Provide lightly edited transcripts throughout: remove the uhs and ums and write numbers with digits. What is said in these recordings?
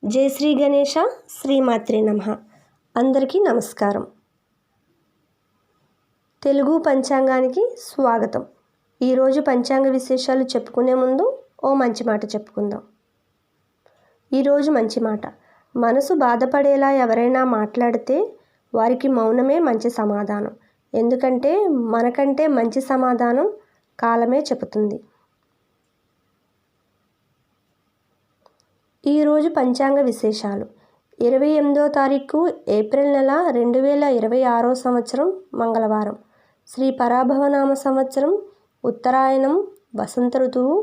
జై శ్రీ గణేశ శ్రీమాత్రే నమః. అందరికీ నమస్కారం. తెలుగు పంచాంగానికి స్వాగతం. ఈరోజు పంచాంగ విశేషాలు చెప్పుకునే ముందు ఓ మంచి మాట చెప్పుకుందాం. ఈరోజు మంచి మాట: మనసు బాధపడేలా ఎవరైనా మాట్లాడితే వారికి మౌనమే మంచి సమాధానం. ఎందుకంటే మనకంటే మంచి సమాధానం కాలమే చెబుతుంది. ఈరోజు పంచాంగ విశేషాలు: 28వ తారీఖు ఏప్రిల్ నెల 2026 సంవత్సరం మంగళవారం. శ్రీ పరాభవనామ సంవత్సరం, ఉత్తరాయణం, వసంత ఋతువు,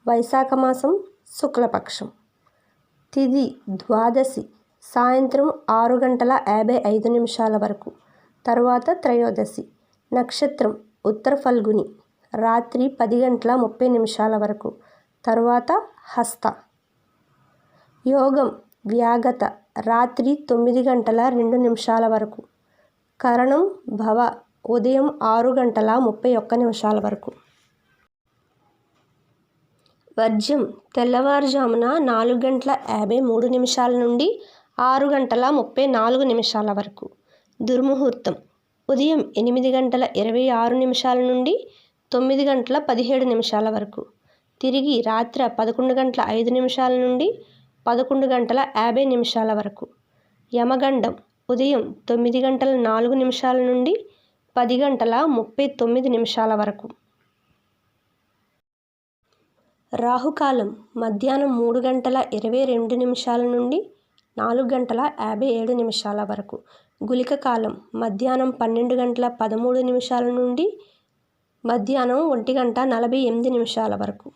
వైశాఖ మాసం, శుక్లపక్షం. తిథి ద్వాదశి, సాయంత్రం 6:55 వరకు. తరువాత త్రయోదశి. నక్షత్రం ఉత్తర ఫల్గుని, రాత్రి 10:30 వరకు. తరువాత హస్త. యోగం వ్యాగత, రాత్రి 9:02 వరకు. కరణం భవ, ఉదయం 6:31 వరకు. వర్జ్యం తెల్లవారుజామున 4:53 నుండి 6:34 వరకు. దుర్ముహూర్తం ఉదయం 8:26 నుండి 9:17 వరకు. తిరిగి రాత్రి 11:05 నుండి 11:50 వరకు. యమగండం ఉదయం 9:04 నుండి 10:39 వరకు. రాహుకాలం మధ్యాహ్నం 3:22 నుండి 4:57 వరకు. గుళిక కాలం మధ్యాహ్నం 12:13 నుండి మధ్యాహ్నం 1:48 వరకు.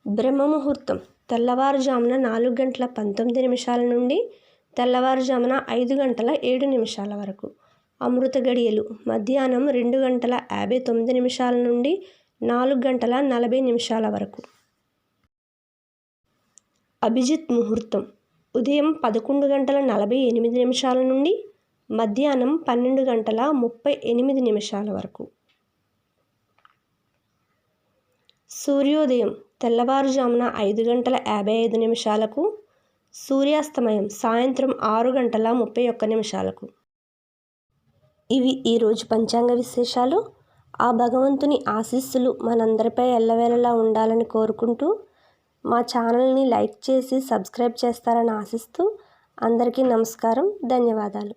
బ్రహ్మముహూర్తం తెల్లవారుజామున 4:19 నుండి తెల్లవారుజామున 5:07 వరకు. అమృత గడియలు మధ్యాహ్నం 2:59 నుండి 4:40 వరకు. అభిజిత్ ముహూర్తం ఉదయం 11:48 నుండి మధ్యాహ్నం 12:38 వరకు. సూర్యోదయం తెల్లవారుజామున 5:55 సూర్యాస్తమయం సాయంత్రం 6:31. ఇవి ఈరోజు పంచాంగ విశేషాలు. ఆ భగవంతుని ఆశీస్సులు మనందరిపై ఎల్లవేళలా ఉండాలని కోరుకుంటూ, మా ఛానల్ని లైక్ చేసి సబ్స్క్రైబ్ చేస్తారని ఆశిస్తూ అందరికీ నమస్కారం, ధన్యవాదాలు.